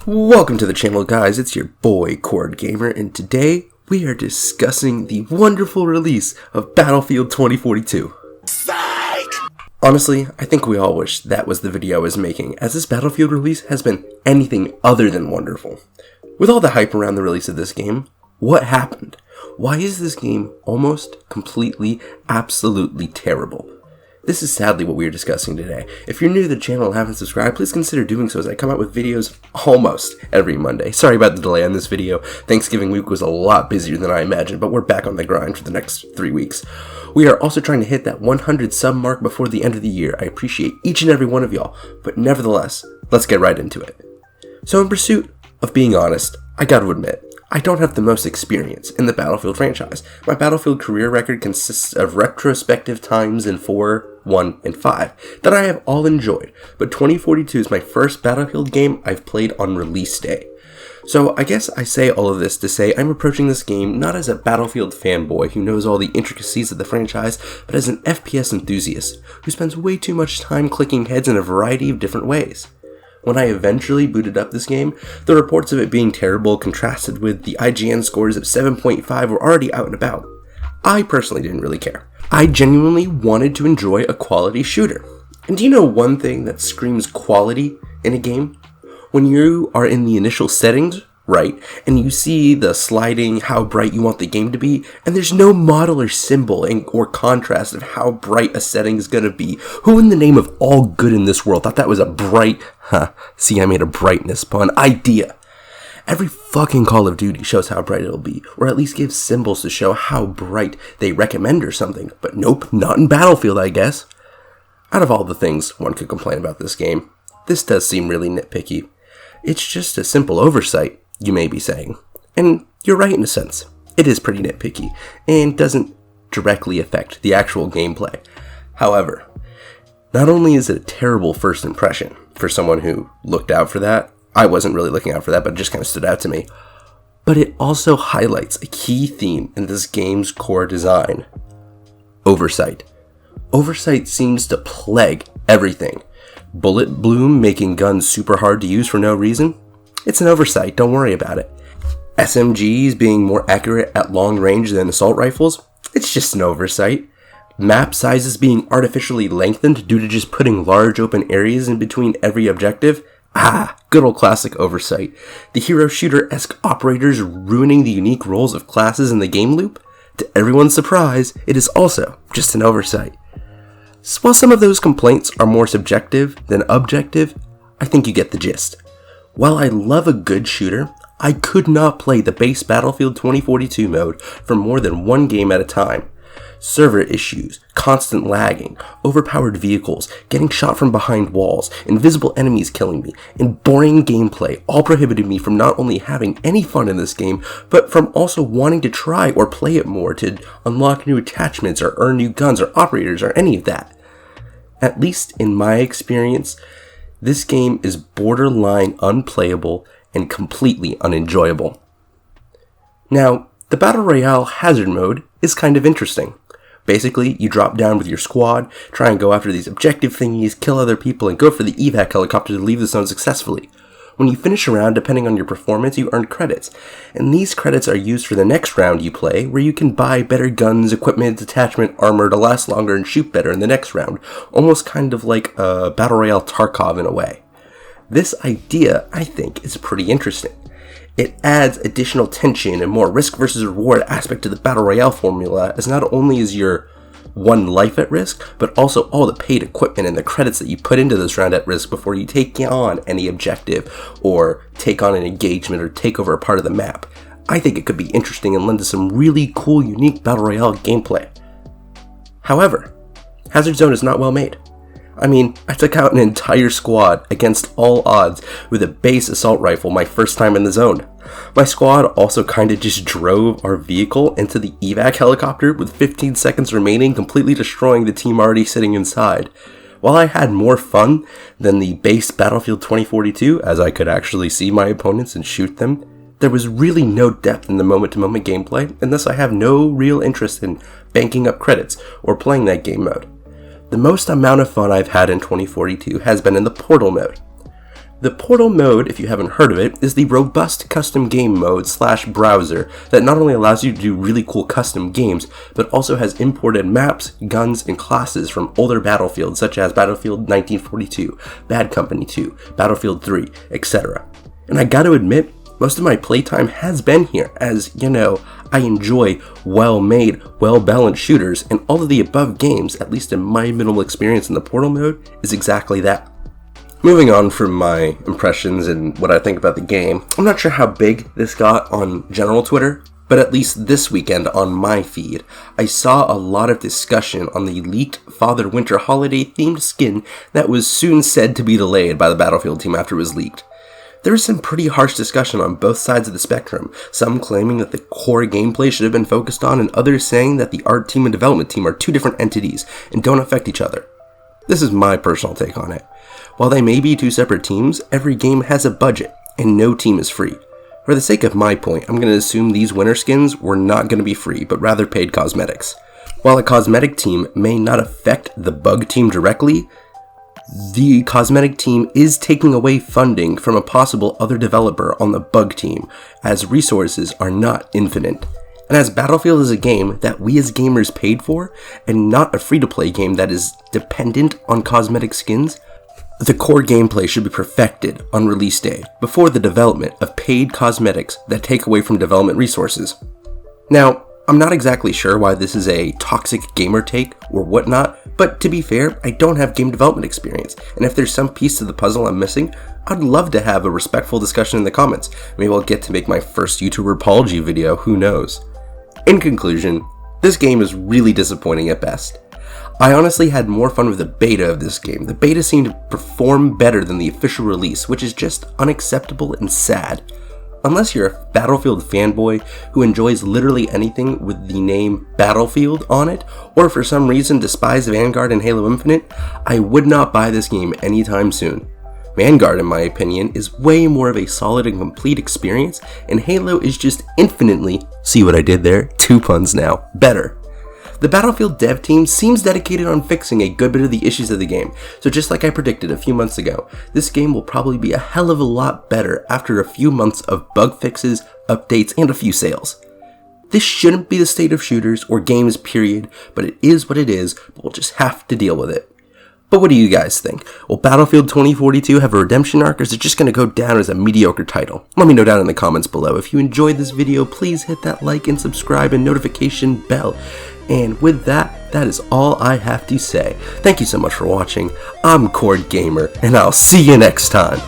Welcome to the channel, guys. It's your boy Cord Gamer, and today we are discussing the wonderful release of Battlefield 2042. Psych! Honestly, I think we all wish that was the video I was making, as this Battlefield release has been anything other than wonderful. With all the hype around the release of this game, what happened? Why is this game almost completely, absolutely terrible? This is sadly what we are discussing today. If you're new to the channel and haven't subscribed, please consider doing so as I come out with videos almost every Monday. Sorry about the delay on this video. Thanksgiving week was a lot busier than I imagined, but we're back on the grind for the next 3 weeks. We are also trying to hit that 100 sub mark before the end of the year. I appreciate each and every one of y'all, but nevertheless, let's get right into it. So in pursuit of being honest, I gotta admit, I don't have the most experience in the Battlefield franchise. My Battlefield career record consists of retrospective times in 4, 1, and 5 that I have all enjoyed, but 2042 is my first Battlefield game I've played on release day. So I guess I say all of this to say I'm approaching this game not as a Battlefield fanboy who knows all the intricacies of the franchise, but as an FPS enthusiast who spends way too much time clicking heads in a variety of different ways. When I eventually booted up this game, the reports of it being terrible contrasted with the IGN scores of 7.5 were already out and about. I personally didn't really care. I genuinely wanted to enjoy a quality shooter. And do you know one thing that screams quality in a game? When you are in the initial settings, right, and you see the sliding how bright you want the game to be, and there's no model or symbol or contrast of how bright a setting is going to be. Who in the name of all good in this world thought that was a bright, see I made a brightness pun, idea? Every fucking Call of Duty shows how bright it'll be, or at least gives symbols to show how bright they recommend or something, but nope, not in Battlefield, I guess. Out of all the things one could complain about this game, this does seem really nitpicky. It's just a simple oversight, you may be saying. And you're right in a sense. It is pretty nitpicky, and doesn't directly affect the actual gameplay. However, not only is it a terrible first impression for someone who looked out for that, I wasn't really looking out for that, but it just kind of stood out to me, but it also highlights a key theme in this game's core design. Oversight. Oversight seems to plague everything. Bullet bloom making guns super hard to use for no reason? It's an oversight, don't worry about it. SMGs being more accurate at long range than assault rifles? It's just an oversight. Map sizes being artificially lengthened due to just putting large open areas in between every objective? Good old classic oversight. The hero shooter-esque operators ruining the unique roles of classes in the game loop? To everyone's surprise, it is also just an oversight. So while some of those complaints are more subjective than objective, I think you get the gist. While I love a good shooter, I could not play the base Battlefield 2042 mode for more than one game at a time. Server issues, constant lagging, overpowered vehicles, getting shot from behind walls, invisible enemies killing me, and boring gameplay all prohibited me from not only having any fun in this game, but from also wanting to try or play it more to unlock new attachments or earn new guns or operators or any of that. At least in my experience, this game is borderline unplayable and completely unenjoyable. Now, the Battle Royale hazard mode is kind of interesting. Basically, you drop down with your squad, try and go after these objective thingies, kill other people, and go for the evac helicopter to leave the zone successfully. When you finish a round, depending on your performance, you earn credits, and these credits are used for the next round you play, where you can buy better guns, equipment, detachment, armor to last longer and shoot better in the next round, almost kind of like a Battle Royale Tarkov in a way. This idea, I think, is pretty interesting. It adds additional tension and more risk versus reward aspect to the Battle Royale formula, as not only is your one life at risk, but also all the paid equipment and the credits that you put into this round at risk before you take on any objective, or take on an engagement, or take over a part of the map. I think it could be interesting and lend to some really cool, unique Battle Royale gameplay. However, Hazard Zone is not well made. I mean, I took out an entire squad against all odds with a base assault rifle my first time in the zone. My squad also kinda just drove our vehicle into the evac helicopter with 15 seconds remaining, completely destroying the team already sitting inside. While I had more fun than the base Battlefield 2042, as I could actually see my opponents and shoot them, there was really no depth in the moment-to-moment gameplay, and thus I have no real interest in banking up credits or playing that game mode. The most amount of fun I've had in 2042 has been in the Portal mode. The Portal mode, if you haven't heard of it, is the robust custom game mode / browser that not only allows you to do really cool custom games, but also has imported maps, guns, and classes from older Battlefields such as Battlefield 1942, Bad Company 2, Battlefield 3, etc. And I gotta admit, most of my playtime has been here, as, I enjoy well-made, well-balanced shooters, and all of the above games, at least in my minimal experience in the Portal mode, is exactly that. Moving on from my impressions and what I think about the game, I'm not sure how big this got on general Twitter, but at least this weekend on my feed, I saw a lot of discussion on the leaked Father Winter Holiday themed skin that was soon said to be delayed by the Battlefield team after it was leaked. There was some pretty harsh discussion on both sides of the spectrum, some claiming that the core gameplay should have been focused on, and others saying that the art team and development team are two different entities and don't affect each other. This is my personal take on it. While they may be two separate teams, every game has a budget, and no team is free. For the sake of my point, I'm going to assume these winter skins were not going to be free, but rather paid cosmetics. While a cosmetic team may not affect the bug team directly, the cosmetic team is taking away funding from a possible other developer on the bug team, as resources are not infinite. And as Battlefield is a game that we as gamers paid for, and not a free-to-play game that is dependent on cosmetic skins, the core gameplay should be perfected on release day, before the development of paid cosmetics that take away from development resources. Now, I'm not exactly sure why this is a toxic gamer take or whatnot, but to be fair, I don't have game development experience, and if there's some piece to the puzzle I'm missing, I'd love to have a respectful discussion in the comments. Maybe I'll get to make my first YouTuber apology video, who knows. In conclusion, this game is really disappointing at best. I honestly had more fun with the beta of this game. The beta seemed to perform better than the official release, which is just unacceptable and sad. Unless you're a Battlefield fanboy who enjoys literally anything with the name Battlefield on it, or for some reason despise Vanguard and Halo Infinite, I would not buy this game anytime soon. Vanguard, in my opinion, is way more of a solid and complete experience, and Halo is just infinitely, see what I did there, 2 puns now, better. The Battlefield dev team seems dedicated on fixing a good bit of the issues of the game, so just like I predicted a few months ago, this game will probably be a hell of a lot better after a few months of bug fixes, updates, and a few sales. This shouldn't be the state of shooters or games period, but it is what it is, but we'll just have to deal with it. But what do you guys think? Will Battlefield 2042 have a redemption arc, or is it just going to go down as a mediocre title? Let me know down in the comments below. If you enjoyed this video, please hit that like and subscribe and notification bell. And with that, that is all I have to say. Thank you so much for watching. I'm Cord Gamer, and I'll see you next time.